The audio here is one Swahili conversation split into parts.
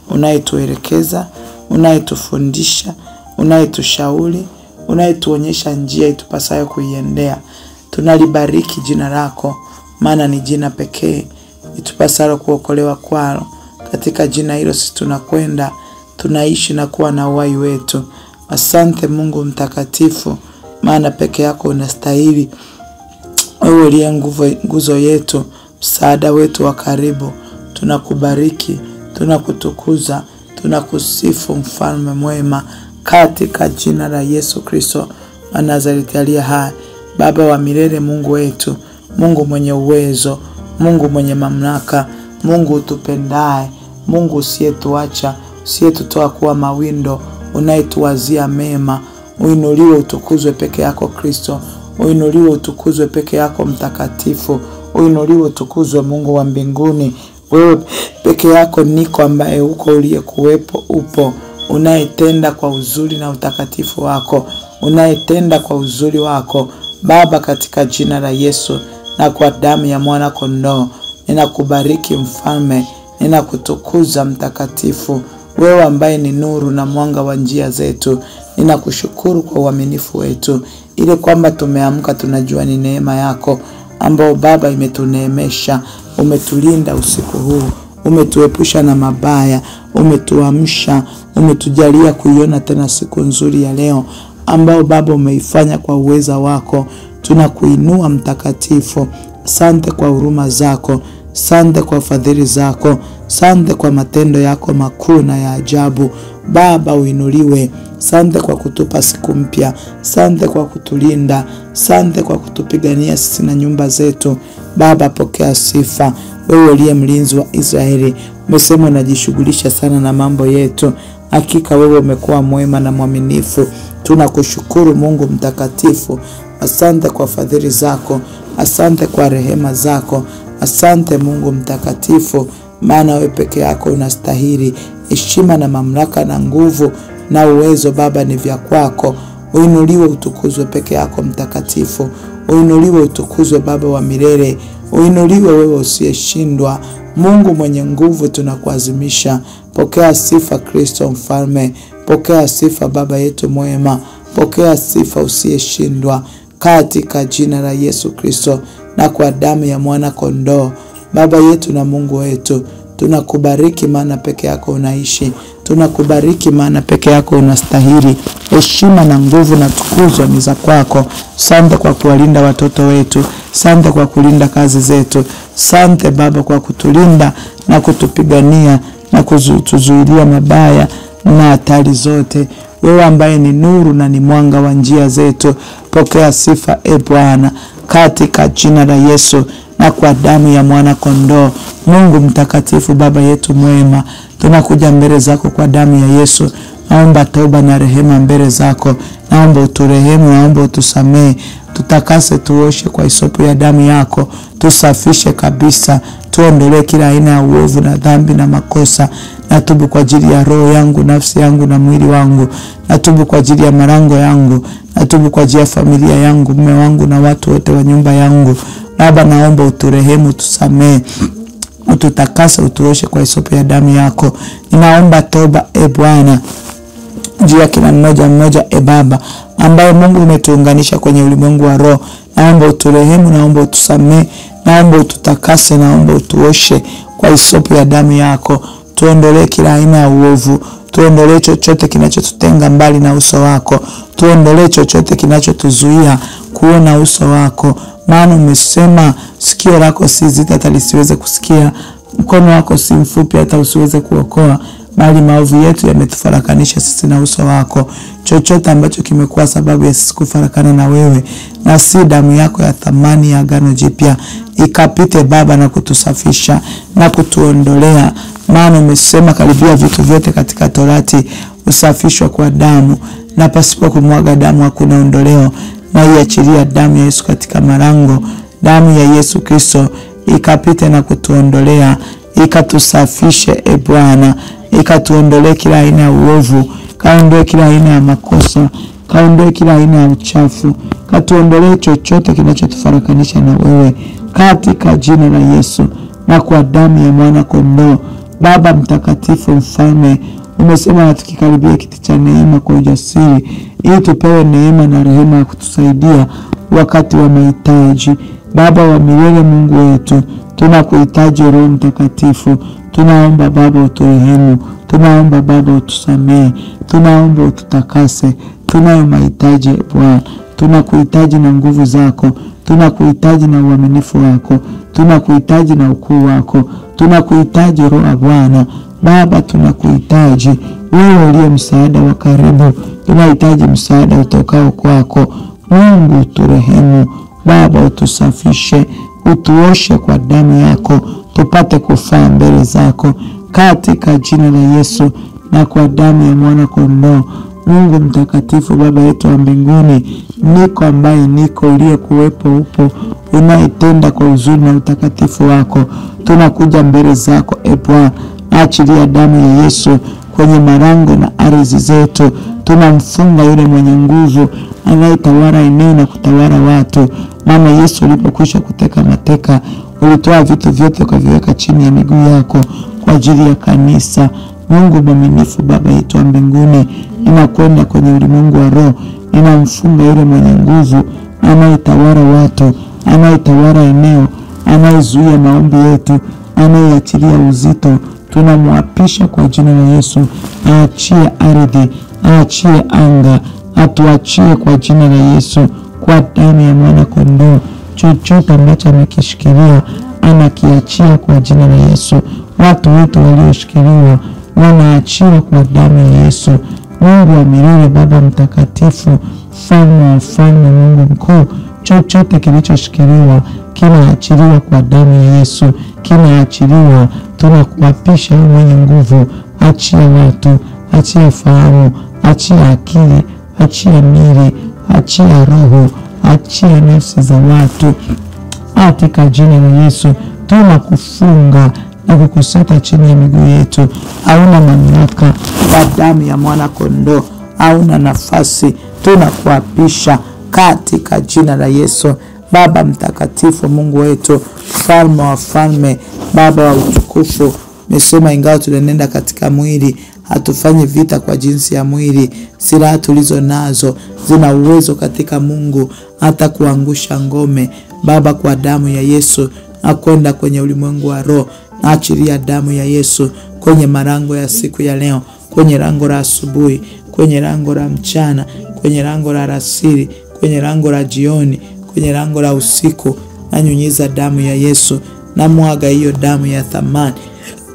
unayetuelekeza, unayetufundisha, unayetushauri, unayetuonyesha njia itupasayo kuiendea. Tunalibariki jina lako, maana ni jina pekee itupasalo kuokolewa kwalo. Katika jina hilo sisi tunakwenda, tunaishi na kuwa na uhai wetu. Asante Mungu mtakatifu, maana peke yako unastahili. Wewe uliye nguzo yetu, msaada wetu wa karibu. Tunakubariki, tunakutukuza, tunakusifu mfalme mwema, katika jina la Yesu Kristo wa Nazareti aliye hai. Baba wa milele, Mungu wetu, Mungu mwenye uwezo, Mungu mwenye mamlaka, Mungu utupendaye, Mungu usiyetuacha, usiyetutoa kuwa mawindo, unayetuwazia mema. Uinuliwe utukuzwe peke yako Kristo, uinuliwe utukuzwe peke yako mtakatifu, uinuliwe utukuzwe Mungu wa mbinguni. Wewe peke yako niko ambaye uko uliyekuwepo upo, unayetenda kwa uzuri na utakatifu wako, unayetenda kwa uzuri wako Baba, katika jina la Yesu na kwa damu ya mwana kondoo. Ninakubariki mfalme, ninakutukuza mtakatifu, wewe ambaye ni nuru na mwanga wa njia zetu. Ninakushukuru kwa uaminifu wetu, ile kwamba tumeamka tunajua ni neema yako ambao Baba imetuneemesha. Umetulinda usiku huu, umetuepusha na mabaya, umetuamsha, umetujalia kuiona tena siku nzuri ya leo ambao Baba umeifanya kwa uweza wako. Tunakuinua mtakatifu. Asante kwa huruma zako, asante kwa fadhili zako, asante kwa matendo yako makuu na ya ajabu. Baba uinuliwe. Asante kwa kutupa siku mpya, asante kwa kutulinda, asante kwa kutupigania sisi na nyumba zetu. Baba pokea sifa. Wewe uliye mlinzi wa Israeli, umesema unajishughulisha sana na mambo yetu. Hakika wewe umekuwa mwema na mwaminifu. Tunakushukuru Mungu mtakatifu. Asante kwa fadhili zako, asante kwa rehema zako. Asante Mungu mtakatifu, maana wewe peke yako unastahili. Heshima na mamlaka na nguvu na uwezo Baba ni vya kwako. Uinuliwe utukuzwe peke yako mtakatifu. Uinuliwe utukuzwe Baba wa milele. Uinuliwe wewe usiyeshindwa, Mungu mwenye nguvu. Tunakuazimisha. Pokea sifa Kristo mfalme, pokea sifa Baba yetu mwema, pokea sifa usiyeshindwa, katika jina la Yesu Kristo na kwa damu ya mwana kondoo. Baba yetu na Mungu wetu, tunakubariki maana peke yako unaishi. Tunakubariki maana peke yako unastahili. Heshima na nguvu na tukuzo ni za kwako. Asante kwa kuwalinda watoto wetu, asante kwa kulinda kazi zetu, asante Baba kwa kutulinda na kutupigania na kutuzuilia mabaya na hatari zote. Wewe ambaye ni nuru na ni mwanga wa njia zetu, pokea sifa Bwana, katika jina la Yesu na kwa damu ya mwana kondoo. Mungu mtakatifu, Baba yetu mwema, tunakuja mbele zako kwa damu ya Yesu. Naomba toba na rehema mbele zako. Naomba uturehemu, naomba utusamee. Tutakase, tuoshe kwa hisopo ya damu yako. Tusafishe kabisa. Tuondolee kila aina ya uovu na dhambi na makosa. Natubu kwa ajili ya roho yangu, nafsi yangu na mwili wangu. Natubu kwa ajili ya malango yangu. Natubu kwa ajili ya familia yangu, mume wangu na watu wote wa nyumba yangu. Baba naomba uturehemu, tusamee, ututakase, utuoshe kwa hisopo ya damu yako. Ninaomba toba Bwana juu ya kila mmoja Baba ambaye Mungu umetuunganisha kwenye ulimwengu wa roho. Naomba uturehemu, naomba utusamee, naomba ututakase, naomba utuoshe kwa hisopo ya damu yako. Tuondolee kila aina ya uovu, tuondolee chochote kinachotutenga mbali na uso wako, tuondolee chochote kinachotuzuia kuona uso wako. Maana umesema sikio lako si zito hata lisiweze kusikia, mkono wako si mfupi hata usiweze kuokoa, bali maovu yetu yametufarakanisha sisi na uso wako. Chochote ambacho kimekuwa sababu ya sisi kufarakana na wewe, na si damu yako ya thamani ya agano jipya, ikapite Baba na kutusafisha na kutuondolea. Maana umesema karibia vitu vyote katika Torati usafishwa kwa damu, na pasipo kumwaga damu hakuna ondoleo. Na iachilia damu ya Yesu katika malango. Damu ya Yesu Kristo ikapite na kutuondolea, ikatusafishe Bwana, ikatuondolee kila aina ya uovu, kaondoe kila aina ya makosa, kaondoe kila aina ya uchafu, katuondolee chochote kinachotufarakanisha na wewe, katika jina la Yesu na kwa damu ya mwana kondoo. Baba mtakatifu mfalme, umesema tukikaribia kiti cha neema kwa ujasiri, ili tupewe neema na rehema ya kutusaidia wakati wa mahitaji. Baba wa milele, Mungu wetu, tunakuhitaji Roho Mtakatifu. Tunaomba Baba uturehemu, tunaomba Baba utusamehe, tunaomba ututakase. Tunayo mahitaji Bwana, tunakuhitaji na nguvu zako, tunakuhitaji na uaminifu wako, tunakuhitaji na ukuu wako, tunakuhitaji Roho Bwana. Baba tunakuhitaji wewe uliye msaada wa karibu, tunahitaji msaada utokao kwako. Mungu turehemu Baba, utusafishe, utuoshe kwa damu yako, tupate kufaa mbele zako, katika jina la Yesu na kwa damu ya mwana kondoo. Mungu mtakatifu, Baba yetu wa mbinguni, niko ambaye niko, uliye kuwepo upo, unaitenda kwa uzuri na utakatifu wako. Tunakuja mbele zako Bwana, achilia damu ya Yesu kwenye marango na ardhi zetu. Tunamfunga yule mwenye nguvu anayetawala eneo na kutawala watu. Maana Yesu ulipokwisha kuteka mateka, ulitoa vitu vyote ukaviweka chini ya miguu yako kwa ajili ya kanisa. Mungu mwaminifu, Baba yetu wa mbinguni, ninakwenda kwenye ulimwengu wa roho, ninamfunga yule mwenye nguvu anayetawala watu, anayetawala eneo, anayezuia maombi yetu, anayeachilia uzito. Tunamwapisha kwa jina la Yesu, aachie ardhi, aachie anga, atuachie kwa jina la Yesu, kwa damu ya mwana kondoo. Chochote ambacho amekishikilia anakiachia kwa jina la Yesu. Watu wote walioshikiliwa wanaachiwa kwa damu ya Yesu. Mungu wa milele, Baba mtakatifu, mfalme wa falme, Mungu mkuu, chochote kilichoshikiliwa kinaachiliwa kwa damu ya Yesu, kinaachiliwa. Tunakuapisha mwenye nguvu, achia watu, achia fahamu, achia akili, achia mili, achia roho, achia nafsi za watu, katika jina la Yesu. Tunakufunga na kukuseta chini ya miguu yetu. Hauna mamlaka, kwa damu ya mwana kondoo hauna nafasi. Tunakuapisha katika jina la Yesu. Baba mtakatifu, Mungu wetu, mfalme wa falme, Baba wa utukufu, umesema ingawa tunanenda katika mwili, hatufanyi vita kwa jinsi ya mwili. Silaha tulizo nazo zina uwezo katika Mungu hata kuangusha ngome. Baba, kwa damu ya Yesu nakwenda kwenye ulimwengu wa roho, naachilia damu ya Yesu kwenye marango ya siku ya leo, kwenye rango la asubuhi, kwenye rango la mchana, kwenye rango la alasiri, kwenye rango la jioni, kwenye rango la usiku. Nanyunyiza damu ya Yesu, na mwaga hiyo damu ya thamani,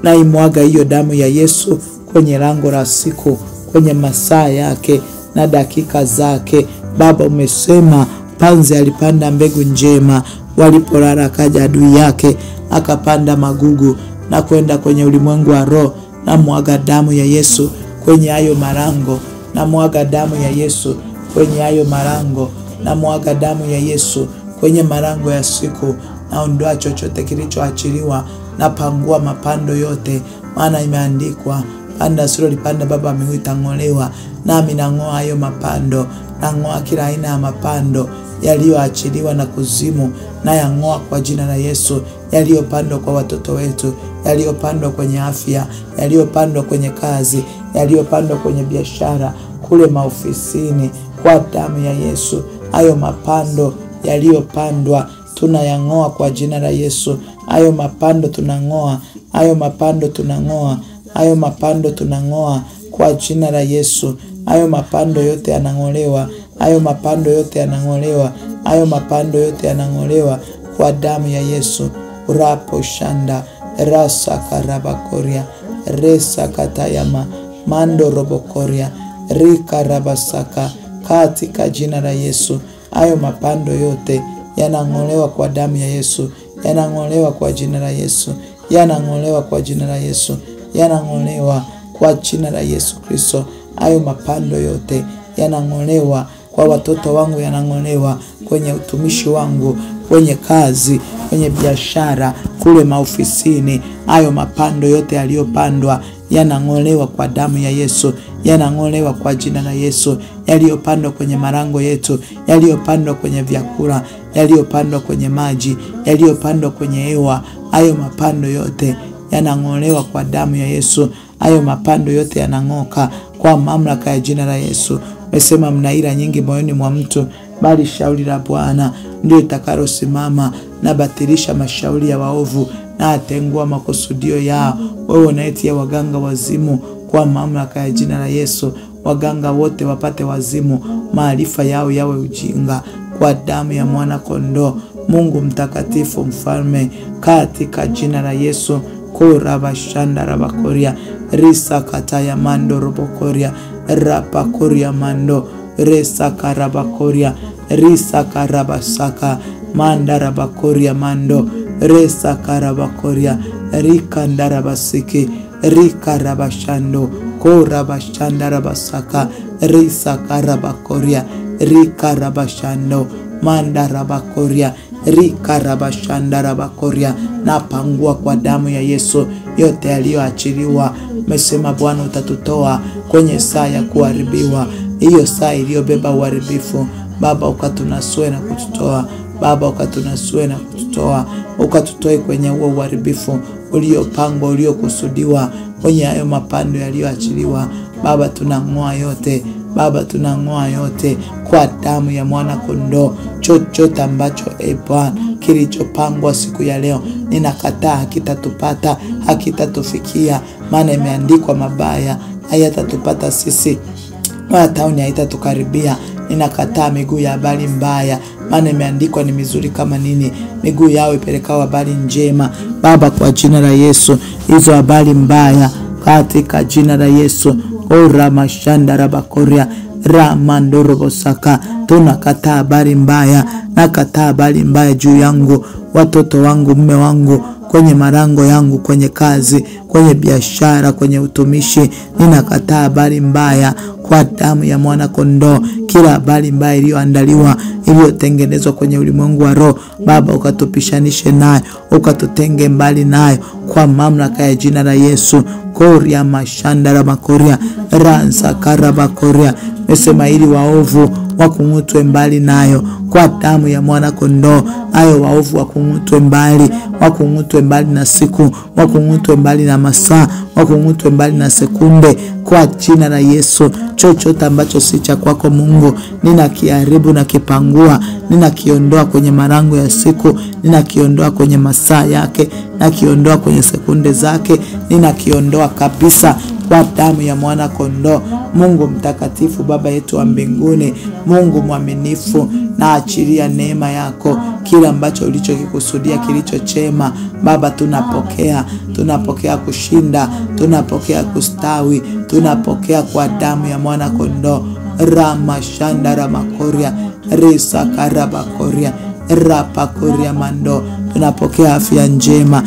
na imwaga hiyo damu ya Yesu kwenye rango la siku, kwenye masaa yake na dakika zake. Baba, umesema panzi alipanda mbegu njema, walipolala akaja adui yake akapanda magugu. Na kwenda kwenye ulimwengu wa roho, na mwaga damu ya Yesu kwenye hayo marango, na mwaga damu ya Yesu kwenye hayo marango, na mwaga damu ya Yesu kwenye marango ya siku. Naondoa chochote kilichoachiliwa, na pangua mapando yote, maana imeandikwa, panda asilolipanda Baba mbinguni itang'olewa. Nami nang'oa hayo mapando, nang'oa kila aina ya mapando yaliyoachiliwa na kuzimu, na yang'oa kwa jina la Yesu. Yaliyopandwa kwa watoto wetu, yaliyopandwa kwenye afya, yaliyopandwa kwenye kazi, yaliyopandwa kwenye biashara, kule maofisini, kwa damu ya Yesu. Hayo mapando yaliyopandwa tunayang'oa kwa jina la Yesu. Hayo mapando tunang'oa, hayo mapando tunang'oa, hayo mapando tunang'oa kwa jina la Yesu. Hayo mapando yote yanang'olewa, hayo mapando yote yanang'olewa, hayo mapando yote yanang'olewa kwa damu ya Yesu. Urapo shanda rasa karabakoria resa katayama mando robokoria rika rabasaka, katika jina la Yesu. Hayo mapando yote yanang'olewa kwa damu ya Yesu, yanang'olewa kwa jina la Yesu, yanang'olewa kwa jina la Yesu, yanang'olewa kwa jina la Yesu Kristo. Hayo mapando yote yanang'olewa kwa watoto wangu, yanang'olewa kwenye utumishi wangu, kwenye kazi, kwenye biashara, kule maofisini. Hayo mapando yote yaliyopandwa yanang'olewa kwa damu ya Yesu, yanang'olewa kwa jina la Yesu. Yaliyopandwa kwenye marango yetu, yaliyopandwa kwenye vyakula, yaliyopandwa kwenye maji, yaliyopandwa kwenye hewa, hayo mapando yote yanang'olewa kwa damu ya Yesu. Hayo mapando yote yanang'oka kwa mamlaka ya jina la Yesu. Umesema mna ila nyingi moyoni mwa mtu, bali shauri la Bwana ndio litakalosimama. Na batilisha mashauri ya waovu na atengua makusudio yao. Wewe unayetia waganga wazimu, kwa mamlaka ya jina la Yesu, waganga wote wapate wazimu, maarifa yao yawe ujinga, kwa damu ya mwana kondoo. Mungu mtakatifu mfalme, katika jina la Yesu. Korabashanda rabakoria risa kataya mando robokoria rapakoria mando resa karabakoria risa karabasaka manda rabakoria mando resa karabakoria rikanda rabasiki rika rabashando korabashanda rabasaka risa karabakoria rika rabashando manda rabakoria rika rabashanda rabakoria. Na pangua kwa damu ya Yesu yote yaliyoachiliwa. Umesema Bwana utatutoa kwenye saa ya kuharibiwa, hiyo saa iliyobeba uharibifu. Baba ukatunasue na kututoa, Baba ukatunasue na kututoa, ukatutoe kwenye huo uharibifu uliopangwa, uliokusudiwa, kwenye hayo mapando yaliyoachiliwa. Baba tunang'oa yote, Baba tunang'oa yote kwa damu ya mwana kondoo. Chochote ambacho Bwana kilichopangwa siku ya leo, ninakataa, hakitatupata, hakitatufikia. Maana imeandikwa mabaya hayatatupata sisi, wala tauni haitatukaribia. Ninakataa miguu ya habari mbaya, maana imeandikwa ni mizuri kama nini miguu yao ipelekao habari njema. Baba kwa jina la Yesu, hizo habari mbaya katika jina la Yesu. Ora mashanda rabakoria ramandorobosaka, tunakataa habari mbaya. Nakataa habari mbaya juu yangu, watoto wangu, mume wangu, kwenye marango yangu, kwenye kazi, kwenye biashara, kwenye utumishi. Ninakataa habari mbaya kwa damu ya mwana kondoo. Kila habari mbaya iliyoandaliwa, iliyotengenezwa kwenye ulimwengu wa roho, Baba ukatupishanishe nayo, ukatutenge mbali nayo kwa mamlaka ya jina la Yesu. Koria mashanda rabakoria ransa karabakoria. Mesema ili waovu wakung'utwe mbali nayo kwa damu ya mwana kondoo. Ayo waovu wakung'utwe mbali, wakung'utwe mbali na siku, wakung'utwe mbali na masaa, wakung'utwe mbali na sekunde kwa jina la Yesu. Chochote ambacho si cha kwako Mungu, ninakiharibu na kipangua, ninakiondoa kwenye marango ya siku, ninakiondoa kwenye masaa yake, ninakiondoa kwenye sekunde zake, ninakiondoa kabisa kwa damu ya mwana kondoo. Mungu mtakatifu, Baba yetu wa mbinguni, Mungu mwaminifu, na achilia neema yako. Kila ambacho ulichokikusudia kilicho chema, Baba tunapokea, tunapokea kushinda, tunapokea kustawi, tunapokea kwa damu ya mwana kondoo. Ramashanda ramakoria risa karabakoria rapakoria mando. Tunapokea afya njema,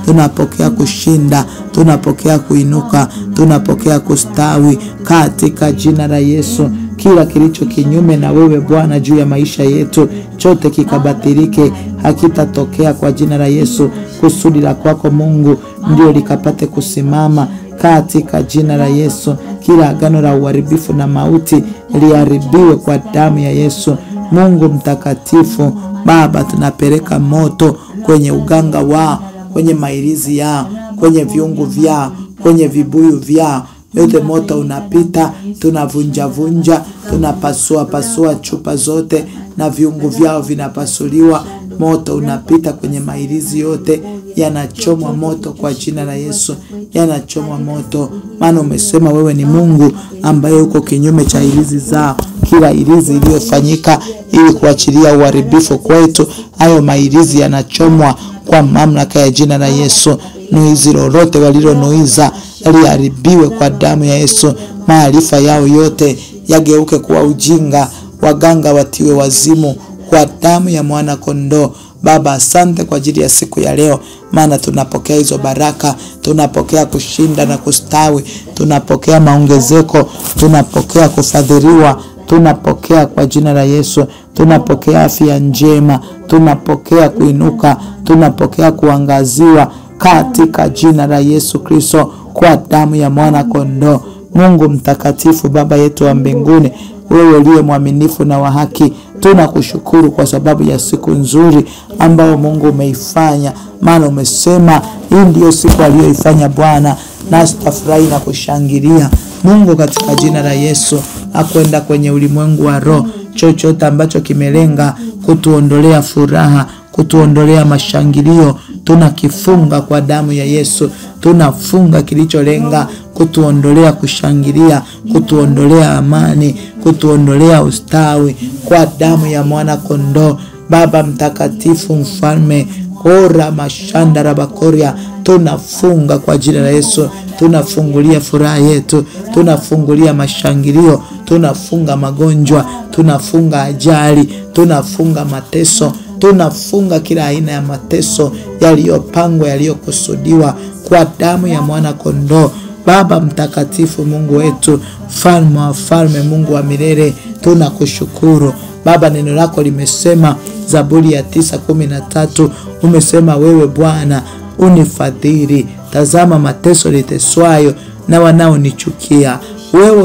tunapokea kushinda, tunapokea kuinuka, tunapokea kustawi katika jina la Yesu. Kila kilicho kinyume na wewe Bwana juu ya maisha yetu, chote kikabatilike, hakitatokea kwa jina la Yesu. Kusudi la kwako Mungu ndio likapate kusimama katika jina la Yesu. Kila agano la uharibifu na mauti liharibiwe kwa damu ya Yesu. Mungu mtakatifu, Baba tunapeleka moto kwenye uganga wao, kwenye mailizi yao, kwenye viungu vyao, kwenye vibuyu vyao. Yote moto unapita, tunavunja, tunapasua chupa zote na viungu vyao vinapasuliwa. Moto unapita kwenye mailizi yote, yanachomwa moto kwa jina la Yesu, yanachomwa moto. Maana umesema wewe ni Mungu ambaye uko kinyume cha ilizi zao. Kila ilizi iliyofanyika ili kuachilia uharibifu kwetu, hayo mailizi yanachomwa kwa mamlaka ya jina la Yesu. Nuizi lolote walilonuiza liharibiwe kwa damu ya Yesu. Maarifa yao yote yageuke kuwa ujinga, waganga watiwe wazimu kwa damu ya mwana kondoo. Baba asante kwa ajili ya siku ya leo, maana tunapokea hizo baraka, tunapokea kushinda na kustawi, tunapokea maongezeko, tunapokea kufadhiliwa, tunapokea kwa jina la Yesu, tunapokea afya njema, tunapokea kuinuka, tunapokea kuangaziwa katika jina la Yesu Kristo, kwa damu ya mwana kondoo. Mungu mtakatifu, Baba yetu wa mbinguni, wewe uliye mwaminifu na wa haki, Tunakushukuru kwa sababu ya siku nzuri ambayo Mungu umeifanya, maana umesema hii ndio siku aliyoifanya Bwana, nasi tutafurahi na kushangilia. Mungu, katika jina la Yesu, akwenda kwenye ulimwengu wa roho, chochote ambacho kimelenga kutuondolea furaha, kutuondolea mashangilio, tunakifunga kwa damu ya Yesu. Tunafunga kilicholenga kutuondolea kushangilia, kutuondolea amani, kutuondolea ustawi kwa damu ya mwana kondoo. Baba mtakatifu, mfalme, kora mashanda rabakoria, tunafunga kwa jina la Yesu. Tunafungulia furaha yetu, tunafungulia mashangilio, tunafunga magonjwa, tunafunga ajali, tunafunga mateso, tunafunga kila aina ya mateso yaliyopangwa, yaliyokusudiwa kwa damu ya mwana kondoo. Baba mtakatifu, Mungu wetu, mfalme wa falme, Mungu wa milele, tunakushukuru. Baba, neno lako limesema, Zaburi ya 9:13, umesema wewe Bwana unifadhili. Tazama mateso liteswayo na wanaonichukia. Wewe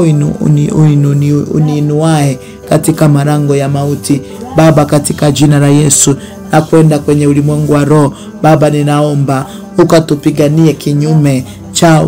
uniinuae katika malango ya mauti. Baba, katika jina la Yesu, na kwenda kwenye ulimwengu wa roho, Baba, ninaomba ukatupiganie kinyume cha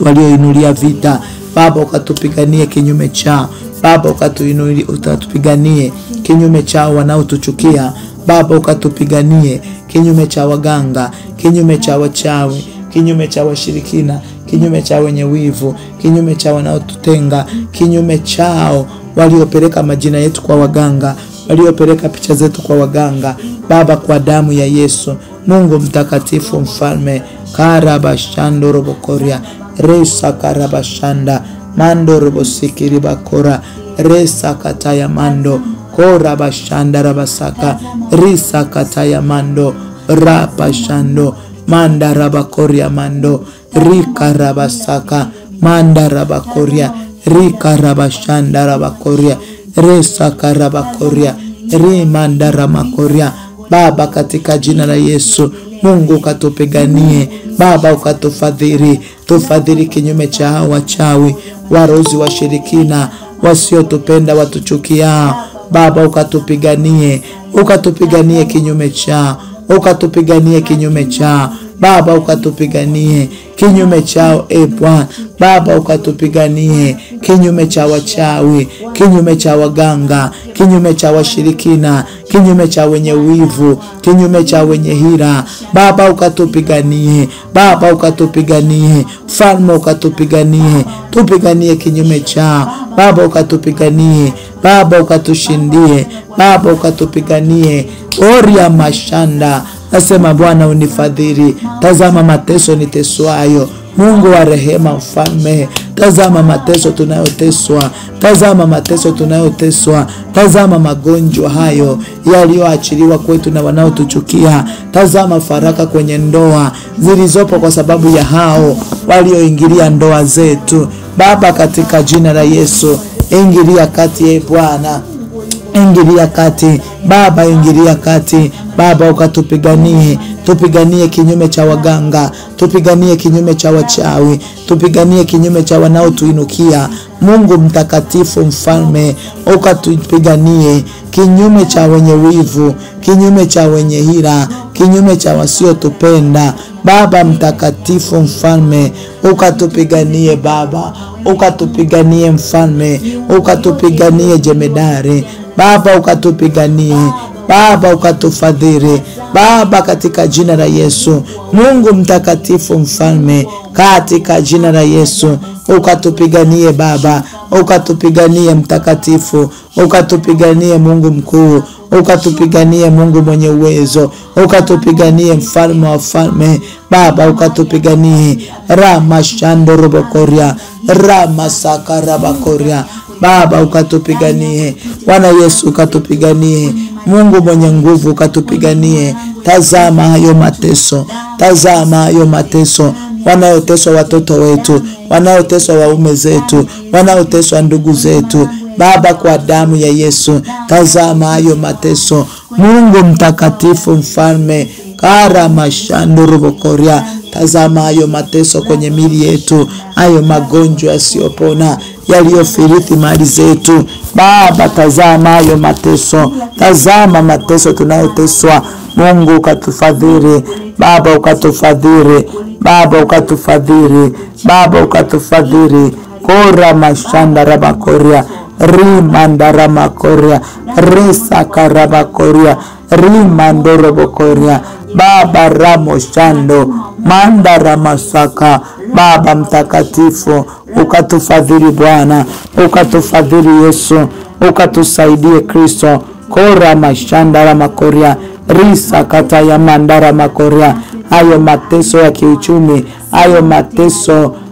walioinulia vita. Baba, ukatupiganie kinyume cha. Baba, ukatupiganie kinyume cha wanaotuchukia. Baba, ukatupiganie kinyume cha waganga, kinyume cha wachawi, kinyume cha washirikina, kinyume cha wenye wivu, kinyume cha wanaotutenga, kinyume chao waliopeleka majina yetu kwa waganga, waliopeleka picha zetu kwa waganga. Baba, kwa damu ya Yesu, Mungu mtakatifu, mfalme, karabashando robokoria, resa karabashanda, mando robosikiri bakora, resa kataya mando, kora bashanda rabasaka, risa kataya mando, rabashando, manda rabakoria mando, rika rabasaka, manda rabakoria, rika rabashanda rabakoria, resa karabakoria, rimanda ramakoria. Baba, katika jina la Yesu, Mungu ukatupiganie. Baba, ukatufadhili, tufadhili kinyume cha hao wachawi, warozi, washirikina, wasiotupenda, watuchukia. Baba, ukatupiganie, ukatupiganie kinyume cha, ukatupiganie kinyume cha. Baba, ukatupiganie kinyume chao, Bwana. Baba, ukatupiganie kinyume cha wachawi, kinyume cha waganga, kinyume cha washirikina, kinyume cha wenye wivu, kinyume cha wenye hila. Baba, ukatupiganie. Baba, ukatupiganie. Falme, ukatupiganie. Tupiganie kinyume cha. Baba, ukatupiganie. Baba, ukatushindie. Baba, ukatupiganie. Oria mashanda. Nasema Bwana unifadhili. Tazama mateso niteswayo. Mungu wa rehema, mfalme, tazama mateso tunayoteswa. Tazama mateso tunayoteswa. Tazama magonjwa hayo yaliyoachiliwa kwetu na wanaotuchukia. Tazama faraka kwenye ndoa zilizopo kwa sababu ya hao walioingilia ndoa zetu. Baba, katika jina la Yesu, ingilia kati, Bwana. Ingilia kati Baba, ingilia kati Baba, ukatupiganie. Tupiganie kinyume cha waganga, tupiganie kinyume cha wachawi, tupiganie kinyume cha wanaotuinukia. Mungu mtakatifu, mfalme, ukatupiganie kinyume cha wenye wivu, kinyume cha wenye hila, kinyume cha wasiotupenda. Baba mtakatifu, mfalme, ukatupiganie Baba, ukatupiganie mfalme, ukatupiganie jemedari Baba, ukatupiganie Baba, ukatufadhili Baba, katika jina la Yesu. Mungu mtakatifu, mfalme, katika jina la Yesu, ukatupiganie Baba, ukatupiganie mtakatifu, ukatupiganie Mungu mkuu, ukatupiganie Mungu mwenye uwezo, ukatupiganie mfalme wa falme Baba, ukatupiganie Rama shando robokoria, Rama sakarabakoria Baba, ukatupiganie Bwana Yesu, ukatupiganie Mungu mwenye nguvu, ukatupiganie. Tazama hayo mateso, tazama hayo mateso, wanaoteswa watoto wetu, wanaoteswa waume zetu, wanaoteswa ndugu zetu Baba, kwa damu ya Yesu. Tazama hayo mateso, Mungu mtakatifu, mfalme, kara mashando robokoria. Tazama hayo mateso kwenye mili yetu, hayo magonjwa yasiyopona yaliyofirithi mali zetu Baba. Tazama hayo mateso, tazama mateso tunayoteswa. Mungu ukatufadhili Baba, ukatufadhili Baba, ukatufadhili Baba, ukatufadhili. Kora mashanda rabakoria, rimanda ramakoria, risa karabakoria, rimando robokoria. Baba ramo shando manda ramasaka. Baba mtakatifu, ukatufadhili Bwana, ukatufadhili Yesu, ukatusaidie Kristo. Kora mashanda ramakoria, risa kata ya mandara makoria. Hayo mateso ya kiuchumi,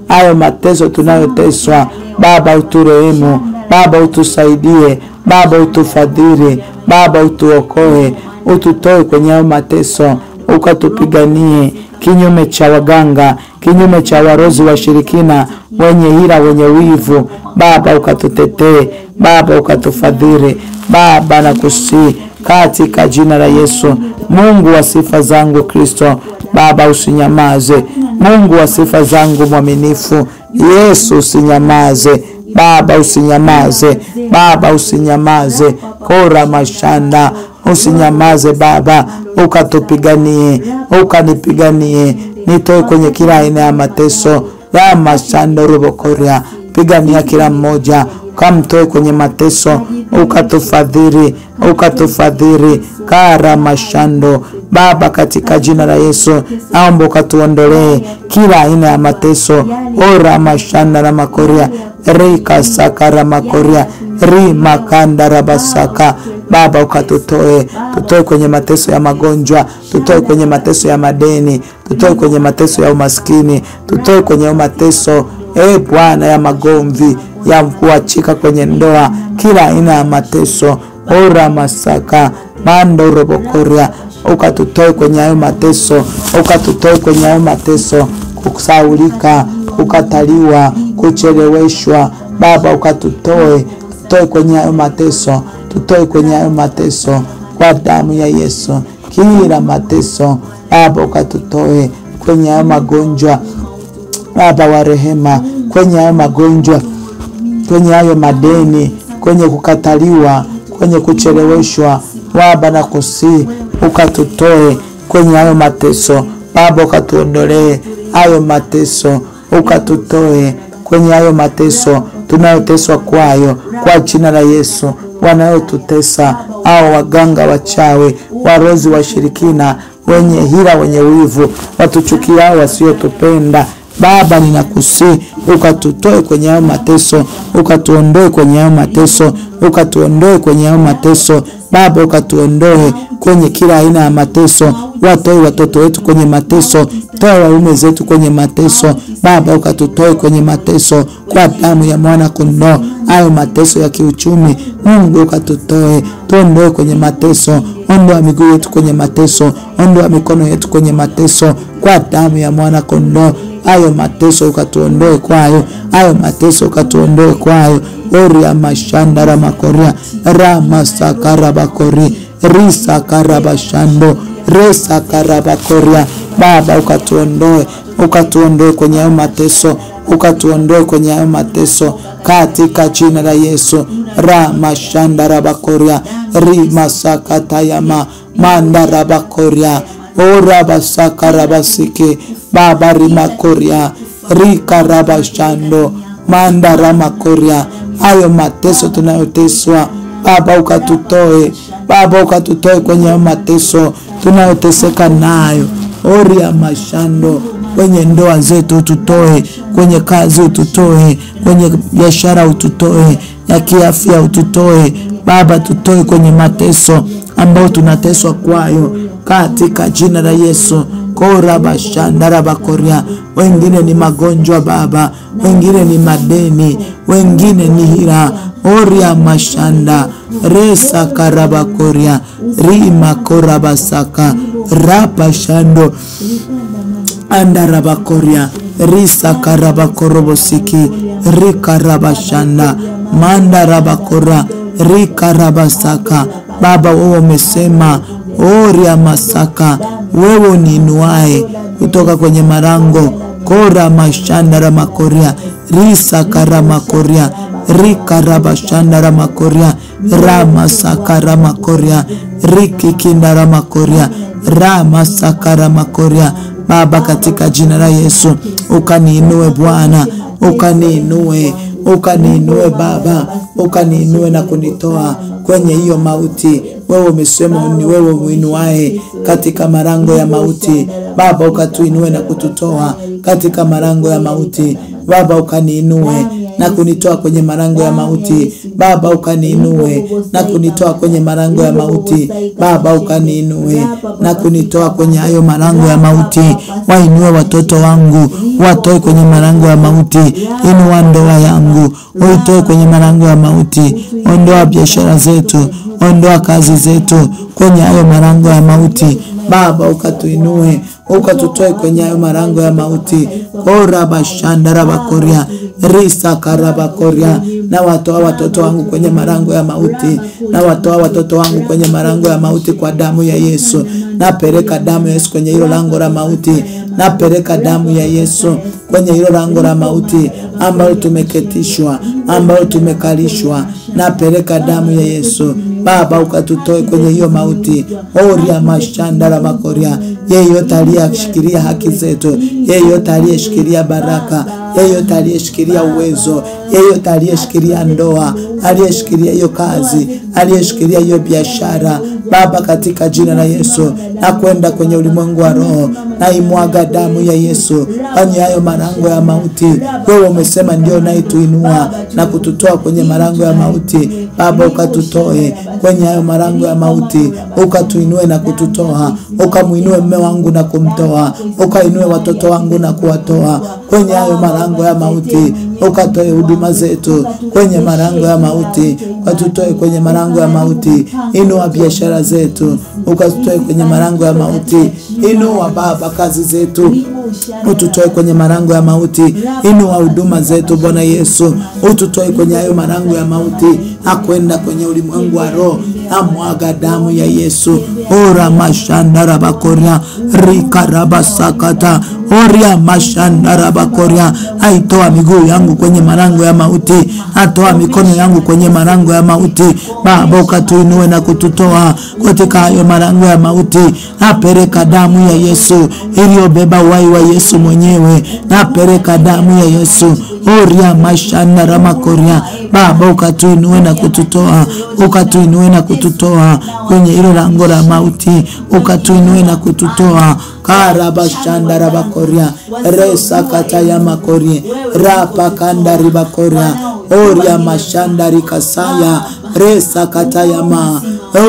hayo mateso tunayoteswa Baba, uturehemu Baba, utusaidie Baba, utufadhili Baba, utuokoe, ututoe kwenye hayo mateso, ukatupiganie kinyume cha waganga, kinyume cha warozi washirikina, wenye hila, wenye wivu Baba, ukatutetee Baba, ukatufadhili Baba, na kusi katika jina la Yesu. Mungu wa sifa zangu Kristo Baba, usinyamaze. Mungu wa sifa zangu mwaminifu Yesu, usinyamaze Baba, usinyamaze Baba, usinyamaze. Kora mashanda, usinyamaze Baba, ukatupiganie, ukanipiganie, nitoe kwenye kila aina ya mateso ya mashando robokoria. Pigania kila mmoja, kamtoe kwenye mateso, ukatufadhili, ukatufadhili. Kara mashando Baba, katika jina la Yesu naomba ukatuondolee kila aina ya mateso. Ora mashanda na makoria, rika sakara makoria, rima kanda rabasaka. Baba, ukatutoe, tutoe kwenye mateso ya magonjwa, tutoe kwenye mateso ya madeni, tutoe kwenye mateso ya umaskini, tutoe kwenye mateso Bwana ya magomvi, ya kuachika kwenye ndoa, kila aina ya mateso. Ora masaka mando robokoria, ukatutoe kwenye hayo mateso, ukatutoe kwenye hayo mateso, kusaulika, kukataliwa, kucheleweshwa Baba, ukatutoe, tutoe kwenye hayo mateso, tutoe kwenye hayo mateso kwa damu ya Yesu. Kila mateso Baba, ukatutoe kwenye hayo magonjwa Baba wa rehema, kwenye hayo magonjwa, kwenye hayo madeni, kwenye kukataliwa, kwenye kucheleweshwa Baba, na kusi ukatutoe kwenye hayo mateso Baba, ukatuondolee hayo mateso, ukatutoe kwenye hayo mateso tunayoteswa kwayo, kwa jina la Yesu. Wanayotutesa hao waganga, wachawi, warozi washirikina, wenye hila, wenye wivu, watuchukiao, wasiotupenda Baba, ninakusi ukatutoe kwenye hayo mateso, ukatuondoe kwenye hayo mateso, ukatuondoe kwenye hayo mateso Baba, ukatuondoe kwenye kila aina ya mateso. Watoe watoto wetu kwenye mateso, toa waume zetu kwenye mateso Baba, ukatutoe kwenye mateso kwa damu ya mwana kondoo. Hayo mateso ya kiuchumi Mungu, ukatutoe, tuondoe kwenye mateso. Ondoa miguu yetu kwenye mateso, ondoa mikono yetu kwenye mateso kwa damu ya mwana kondoo. Hayo mateso ukatuondoe kwayo, hayo mateso ukatuondoe kwayo. Oria mashanda ramakoria, rama sakarabakori, risa karabashando, resa karabakoria Baba, ukatuondoe, ukatuondoe kwenye hayo mateso, ukatuondoe kwenye hayo mateso katika jina la Yesu. Rama shanda rabakoria, rima sakatayama manda rabakoria, ora basaka rabasike Baba, rima koria, rika rabashando manda ramakoria. Hayo mateso tunayoteswa Baba, ukatutoe Baba, ukatutoe kwenye hayo mateso tunayoteseka nayo. Oria mashando, kwenye ndoa zetu ututoe, kwenye kazi ututoe, kwenye biashara ututoe, ya kiafya ututoe Baba, tutoe kwenye mateso ambao tunateswa kwayo katika jina la Yesu. Kora bashanda rabakoria. Wengine ni magonjwa Baba, wengine ni madeni, wengine ni hila. Oria mashanda, resa karabakoria, rima korabasaka, rapa shando andarabakoria, risa karabakorobosiki, rika rabashanda manda rabakora, rika rabasaka. Baba, wewe umesema oria masaka wewe uniinuae kutoka kwenye malango. Kora mashandara makoria, risa karama koria, rikaraba shandara makoria, rama sakara makoria, rikikindara makoria, rama sakara makoria. Baba, katika jina la Yesu ukaniinue Bwana, ukaniinue Baba, ukaniinue na kunitoa kwenye hiyo mauti. Wewe umesema ni wewe uinuae katika malango ya mauti. Baba, ukatuinue na kututoa katika malango ya mauti. Baba, ukaniinue na kunitoa kwenye malango ya mauti. Baba, ukaniinue na kunitoa kwenye malango ya mauti. Baba, ukaniinue na kunitoa kwenye hayo malango ya mauti. Wainue watoto wangu, watoe kwenye malango ya mauti. Inua ndoa yangu, uitoe kwenye malango ya mauti. Ondoa biashara zetu, ondoa kazi zetu kwenye hayo malango ya mauti. Baba, ukatuinue, ukatutoe kwenye hayo malango ya mauti. Ora bashandara bakoria, risa karaba koria. Na watoa watoto wangu kwenye malango ya mauti. Na watoa watoto wangu kwenye malango ya mauti kwa damu ya Yesu. Napeleka damu ya Yesu kwenye hilo lango la mauti. Napeleka damu ya Yesu kwenye hilo lango la mauti ambalo tumeketishwa, ambalo tumekalishwa. Napeleka damu ya Yesu. Baba, ukatutoe kwenye hiyo mauti. Oria mashandara makoria. Yeyote aliyeshikilia haki zetu, yeyote aliyeshikilia baraka, yeyote aliyeshikilia uwezo, yeyote aliyeshikilia ndoa, aliyeshikilia hiyo kazi, aliyeshikilia hiyo biashara, Baba, katika jina la Yesu, na kwenda kwenye ulimwengu wa roho, na imwaga damu ya Yesu kwenye hayo malango ya mauti. Wewe umesema ndio unaituinua na kututoa kwenye malango ya mauti. Baba, ukatutoe kwenye hayo malango ya mauti, ukatuinue na kututoa. Ukamuinue mume wangu na kumtoa, ukainue watoto wangu na kuwatoa kwenye hayo malango ya mauti. Ukatoe huduma zetu kwenye malango ya mauti, ukatutoe kwenye malango ya mauti. Inua biashara zetu, ukatutoe kwenye malango ya mauti. Inua Baba kazi zetu, ututoe kwenye malango ya mauti. Inua huduma zetu Bwana Yesu, ututoe kwenye hayo malango ya mauti, akwenda kwenye ulimwengu wa roho. Amwaga damu ya Yesu. Ora mashandara bakoria, rikaraba sakata, oria mashandara bakoria. Aitoa miguu yangu kwenye malango ya mauti, atoa mikono yangu kwenye malango ya mauti. Baba, ukatuinue na kututoa katika hayo malango ya mauti. Napeleka damu ya Yesu iliyobeba uhai wa Yesu mwenyewe. Napeleka damu ya Yesu. Oria mashandara makoria. Baba, ukatuinue na kututoa, ukatuinue na kututoa kwenye hilo lango la mauti, ukatuinue na kututoa. Karaba shandara bakoria, resa kataya makori, rapa kandari bakoria, oria mashandari kasaya, resa kataya ma,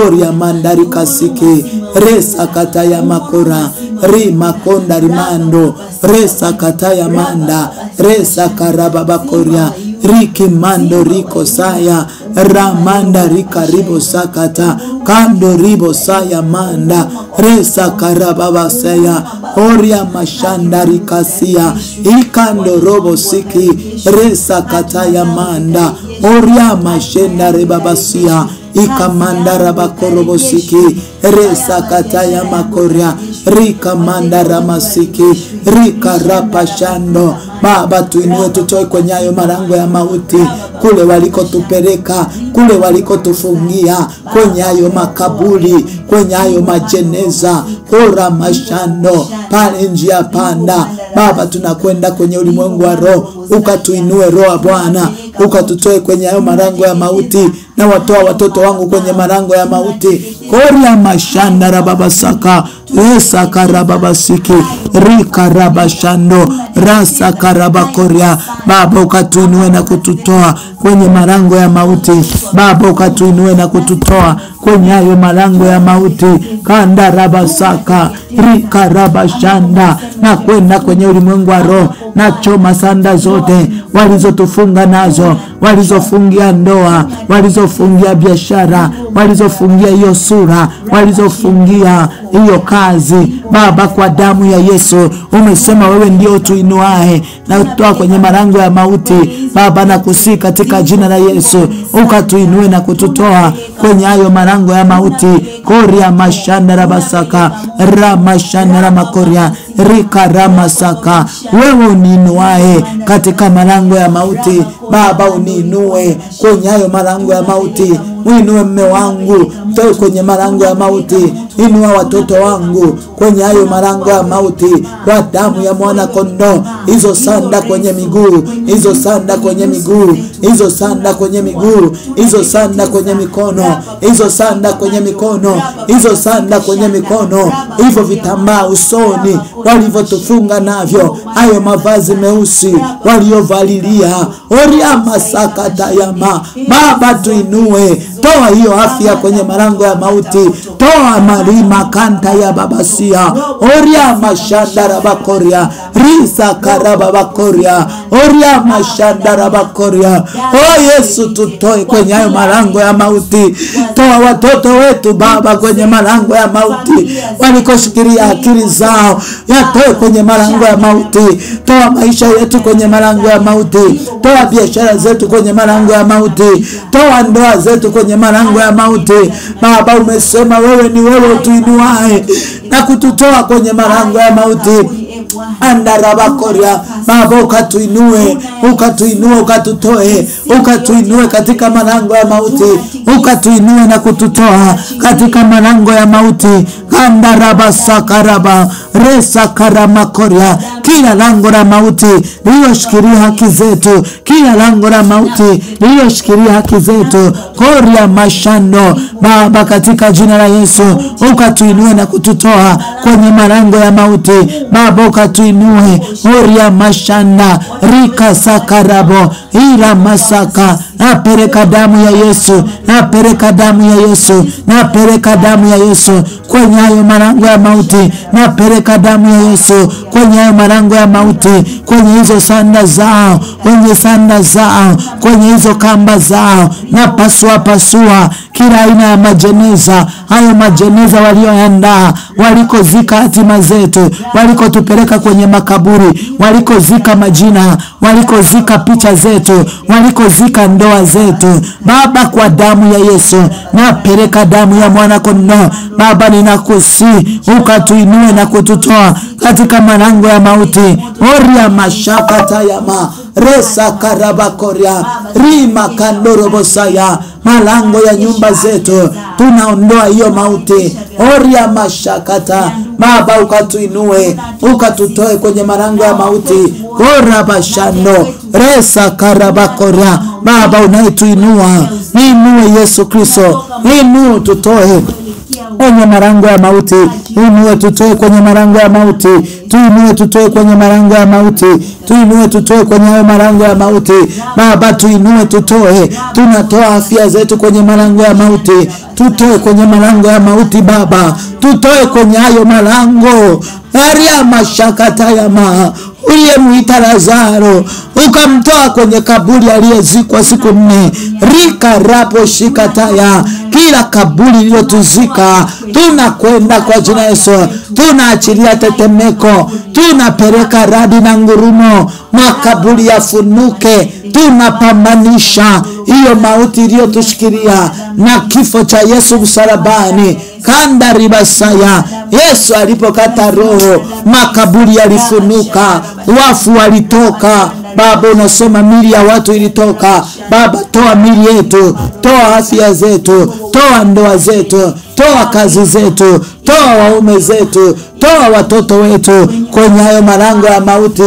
oria mandari kasiki, resa kataya makora, rima konda rimando, resa kataya manda, resa karaba bakoria, riki mando riko saya, ramanda rika ribo sakata, kando ribo saya manda, resa karababa saya, oria mashanda rikasia, ikando robo siki, resa kataya manda, oria mashenda rebabasia, ikamanda rabakorobo siki, resa kataya makoria, rika manda ramasiki, rika rapashando. Baba, tuinue tutoe kwenye hayo malango ya mauti, kule waliko tupeleka, kule waliko tufungia, kwenye hayo makaburi, kwenye hayo majeneza, ora mashando, pale njia panda. Baba, tunakwenda kwenye ulimwengu wa roho, ukatuinue roho Bwana, ukatutoe kwenye hayo malango ya mauti. Na watoa watoto wangu kwenye malango ya mauti. Koria mashanda rababasaka, resa karababasiki, rika rabashando, rasa karabakoria. Baba, ukatuinue na kututoa kwenye malango ya mauti. Baba, ukatuinue na kututoa kwenye hayo malango ya mauti. Kanda rabasaka, rika rabashanda, na kwenda kwenye ulimwengu wa roho. Na choma sanda zote zote walizotufunga nazo, walizofungia ndoa, walizofungia biashara, walizofungia hiyo sura, walizofungia hiyo kazi. Baba, kwa damu ya Yesu, umesema wewe ndio tuinuae na kutoa kwenye malango ya mauti. Baba, nakusihi katika jina la Yesu, ukatuinue na kututoa kwenye hayo malango ya mauti. Koria mashanda rabasaka, ramashanda ramakoria, rika ramasaka. Wewe uniinuae katika malango ya mauti. Baba, uniinue kwenye hayo malango ya mauti. Uinue mme wangu toe kwenye malango ya mauti. Inua watoto wangu kwenye hayo malango ya mauti kwa damu ya mwana kondoo. Hizo sanda kwenye miguu, hizo sanda kwenye miguu, hizo sanda kwenye miguu, hizo sanda kwenye mikono, hizo sanda kwenye mikono, hizo sanda kwenye mikono, hivyo vitambaa usoni walivyotufunga navyo, hayo mavazi meusi waliovalilia. Oria masaka tayama. Baba, tuinue, toa hiyo afya kwenye malango ya mauti. Toa marima kanta ya babasia. Oria mashanda rabakoria, risa karababakoria, oria mashanda rabakoria. O Yesu, tutoe kwenye hayo malango ya mauti. Toa watoto wetu Baba kwenye malango ya mauti, walikoshikilia akili zao, yatoe kwenye malango ya mauti. Toa maisha yetu kwenye malango ya mauti. Toa biashara zetu kwenye malango ya mauti. Toa ndoa zetu kwenye malango ya mauti. Baba, umesema wewe ni wewe utuinuae na kututoa kwenye malango ya mauti. Andarabakoria. Baba, ukatuinue, ukatuinue, ukatutoe, ukatuinue katika malango ya mauti, ukatuinue na kututoa katika malango ya mauti. Andarabasakaraba, resa karamakoria. Kila lango la mauti lililoshikilia haki zetu, kila lango la mauti lililoshikilia haki zetu, koria mashando. Baba, katika jina la Yesu, ukatuinue na kututoa kwenye malango ya mauti. Baba, ukatuinue. Oria mashanda, rika sakarabo, ira masaka. Napeleka damu ya Yesu, napeleka damu ya Yesu, napeleka damu ya Yesu kwenye hayo malango ya mauti. Napeleka damu ya Yesu kwenye hayo malango ya mauti, kwenye hizo sanda zao, kwenye sanda zao, kwenye hizo kamba zao. Na pasua kila aina ya majeneza, hayo majeneza walioandaa, walikozika hatima zetu, walikotupeleka kwenye makaburi, walikozika majina, walikozika picha zetu, walikozika ndoa zetu. Baba, kwa damu ya Yesu, napeleka damu ya mwana kondoo. Baba, ninakusihi ukatuinue na kututoa katika malango ya mauti. Oria mashaka tayama, resa karabakoria, rima kandorobosaya. Malango ya nyumba zetu tunaondoa hiyo mauti. Oria mashakata. Baba, ukatuinue, ukatutoe kwenye malango ya mauti. Kora bashando, resa karabakoria. Baba, unaituinua, inue Yesu Kristo, inue tutoe kwenye malango ya mauti. Inue tutoe kwenye malango ya mauti. Tuinue tutoe kwenye malango ya mauti. Tuinue tutoe kwenye hayo malango ya mauti. Baba, tuinue tutoe. Tunatoa afya zetu kwenye malango ya mauti. Tutoe kwenye malango ya mauti Baba. Tutoe kwenye hayo malango. Aria mashakata yama. Uliyemuita Lazaro ukamtoa kwenye kaburi aliyezikwa siku 4. Rika rapo shikataya. Kila kaburi lililotuzika tunakwenda kwa jina Yesu. Tunaachilia tetemeko, tunapeleka radi na ngurumo, makaburi yafunuke. Tunapambanisha hiyo mauti iliyotushikilia na kifo cha Yesu msalabani. Kanda ribasaya. Yesu alipokata roho, makaburi yalifunuka, wafu walitoka. Baba, unasema mili ya watu ilitoka. Baba, toa mili yetu, toa afya zetu, toa ndoa zetu, toa kazi zetu, toa waume zetu, toa watoto wetu kwenye hayo malango ya mauti.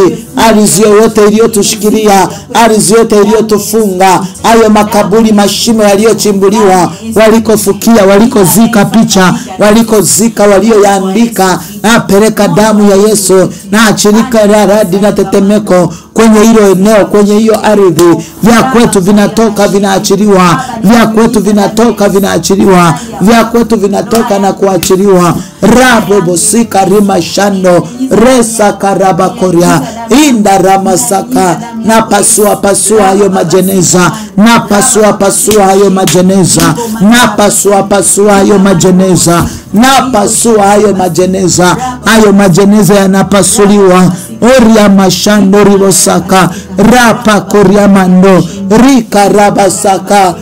Ardhi yote iliyotushikilia, ardhi yote iliyotufunga, hayo makaburi, mashimo yaliyochimbuliwa, walikofukia, walikozika picha, walikozika walioyaandika. Napeleka damu ya Yesu, na achilika radi na tetemeko kwenye hilo eneo, kwenye hiyo ardhi. Vya kwetu vinatoka, vinaachiliwa. Vya kwetu vinatoka, vinaachiliwa. vinaachiliwa, vya kwetu vinatoka na kuachiliwa. Rabo bosika rima shando resa karaba koria inda ramasaka. Na pasua hayo majeneza, na pasua hayo majeneza, na pasua hayo majeneza, na pasua hayo majeneza. Hayo majeneza yanapasuliwa. Oria mashando ribosaka rapa koria mando rika rabasaka.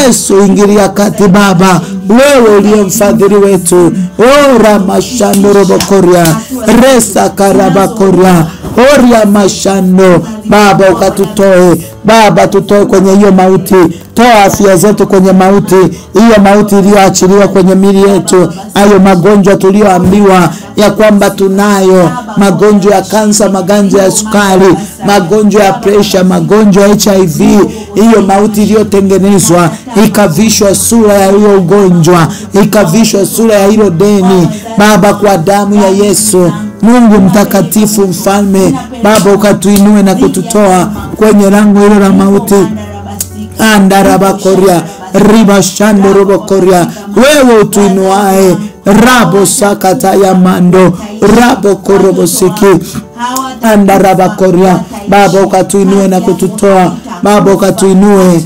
Yesu ingilia kati Baba, wewe uliye mfadhili wetu. Ora mashando robokoria resa karabakoria oria mashando. Baba ukatutoe Baba, tutoe kwenye hiyo mauti. Toa afya zetu kwenye mauti, hiyo mauti iliyoachiliwa kwenye mili yetu. Hayo magonjwa tulioambiwa ya kwamba tunayo, magonjwa ya kansa, magonjwa ya sukari, magonjwa ya pressure, magonjwa ya HIV. Hiyo mauti iliyotengenezwa ikavishwa sura ya hiyo ugonjwa, ikavishwa sura ya hilo deni Baba, kwa damu ya Yesu. Mungu mtakatifu mfalme Baba, ukatuinue na kututoa kwenye lango hilo la mauti. Andarabakoria ribashando robokoria, wewe utuinuae rabo sakata ya mando rabo korobosiki andarabakoria. Baba ukatuinue na kututoa Baba, ukatuinue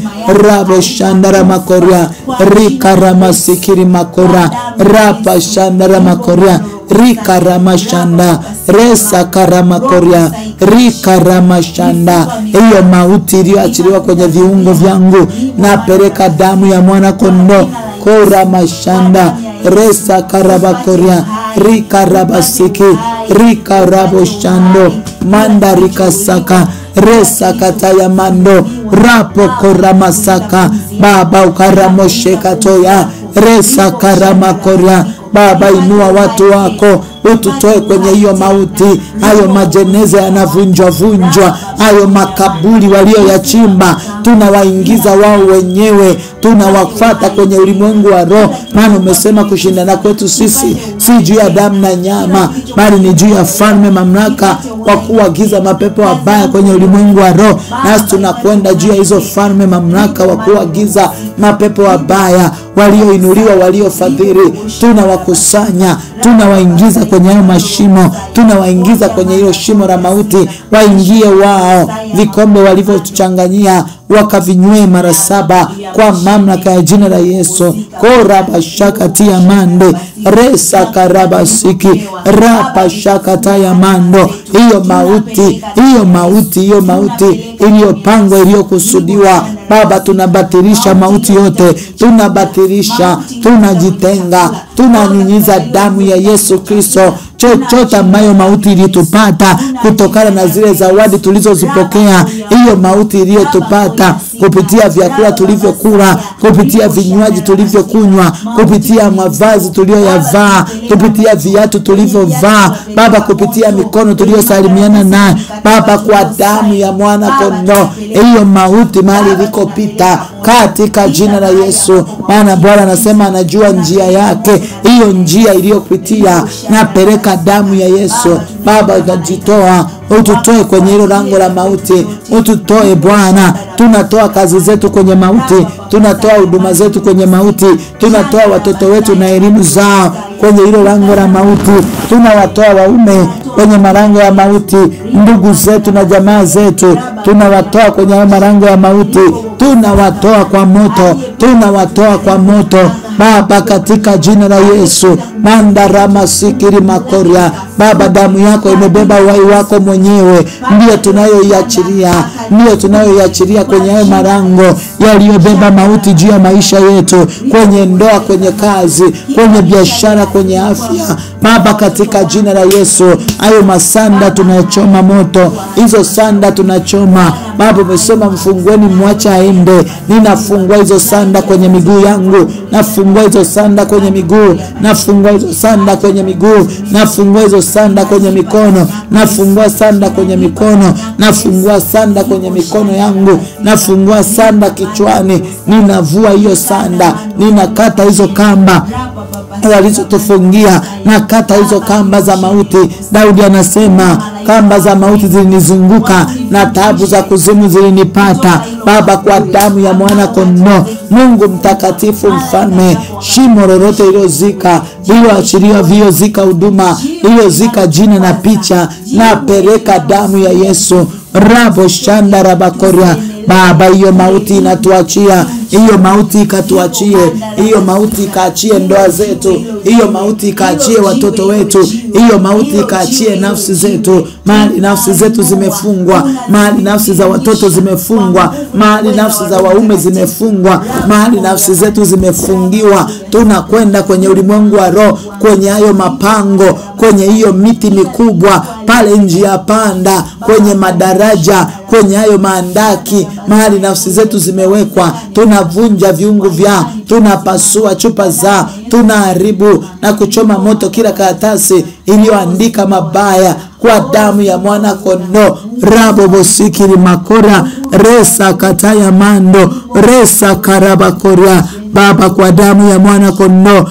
rabo shandara makoria rikara masikiri makora rapa shandara makoria rika ramashanda resa karamakoria rika ramashanda. Hiyo mauti iliyoachiliwa kwenye viungo vyangu, napeleka damu ya mwana kondoo kora mashanda resa karabakoria rika rabasiki rika raboshando manda rika saka resa kataya mando rapo kora masaka. Baba ukaramoshe katoya resa karamakoria. Baba inua watu wako, ututoe kwenye hiyo mauti. Hayo majeneza yanavunjwa, hayo makaburi walioyachimba tunawaingiza wao wenyewe, tunawafuata kwenye ulimwengu wa roho. Maana umesema kushindana kwetu sisi si juu ya damu na nyama, bali ni juu ya falme, mamlaka, kwa kuagiza mapepo mabaya kwenye ulimwengu wa roho. Nasi tunakwenda juu ya hizo falme, mamlaka, wa kuagiza mapepo mabaya, walioinuliwa, waliofadhili. Tunawakusanya, tunawaingiza kwenye hayo mashimo, tunawaingiza kwenye hilo shimo la mauti. Waingie wao, vikombe walivyotuchanganyia wakavinywe mara 7 kwa mamlaka ya jina la Yesu. Koraba shakati ya mande resa karabasiki rapa shakata ya mando. Hiyo mauti iliyopangwa, iliyokusudiwa Baba, tunabatilisha mauti yote, tunabatilisha, tunajitenga, tunanyunyiza damu ya Yesu Kristo. Chochote ambayo mauti ilitupata kutokana na zile zawadi tulizozipokea, hiyo mauti iliyotupata kupitia vyakula tulivyokula, kupitia vinywaji tulivyokunywa, kupitia mavazi tuliyoyavaa, kupitia viatu tulivyovaa Baba, kupitia mikono tuliyosalimiana naye Baba, kwa damu ya mwana kondoo, hiyo mauti mahali ilikopita katika jina la Yesu. Maana Bwana anasema anajua njia yake, hiyo njia iliyopitia napeleka damu ya Yesu. Baba unajitoa, ututoe kwenye hilo lango la mauti, ututoe Bwana. Tunatoa kazi zetu kwenye mauti, tunatoa huduma zetu kwenye mauti, tunatoa watoto wetu na elimu zao kwenye hilo lango la mauti, tunawatoa waume kwenye malango ya mauti, ndugu zetu na jamaa zetu tunawatoa kwenye malango ya mauti, tunawatoa kwa moto, tunawatoa kwa moto Baba, katika jina la Yesu. Mandarama sikiri makoria Baba, damu yako imebeba uhai wako mwenyewe, ndio tunayoiachilia kwenye hayo malango yaliyobeba mauti juu ya maisha yetu, kwenye ndoa, kwenye kazi, kwenye biashara, kwenye afya Baba, katika jina la Yesu. Hayo masanda tunachoma moto, hizo sanda tunachoma Baba. Umesema mfungueni mwacha aende. Ninafungua hizo sanda kwenye miguu yangu, nafungua hizo sanda kwenye miguu, nafungua hizo sanda kwenye miguu, nafungua hizo sanda kwenye mikono, nafungua sanda kwenye mikono, nafungua sanda kwenye mikono yangu, nafungua sanda kichwani. Ninavua hiyo sanda, ninakata hizo kamba walizotufungia, na kata hizo kamba za mauti. Daudi anasema kamba za mauti zilinizunguka na taabu za kuzimu zilinipata Baba, kwa damu ya mwana kondoo. Mungu mtakatifu mfalme, lingine, shimo lolote lilozika, lililoachiliwa viozika huduma, lilozika jina na picha, na pereka damu ya Yesu. Rabo shanda rabakoria. Baba, hiyo mauti inatuachia, hiyo mauti ikatuachie, hiyo mauti ikaachie ndoa zetu, hiyo mauti ikaachie watoto wetu, hiyo mauti ikaachie nafsi zetu. Mahali nafsi zetu zimefungwa, mahali nafsi za watoto zimefungwa, mahali nafsi za waume zimefungwa, mahali nafsi zetu zimefungiwa, tunakwenda kwenye ulimwengu wa roho, kwenye hayo mapango, kwenye hiyo miti mikubwa, pale njia panda, kwenye madaraja, kwenye hayo maandaki, mahali nafsi zetu zimewekwa, tunavunja viungu vyao, tunapasua chupa zao, tunaharibu na kuchoma moto kila karatasi iliyoandika mabaya kwa damu ya mwana kondoo. Rabo bosikiri makora resa kataya mando resa karabakoria. Baba, kwa damu ya mwana kondoo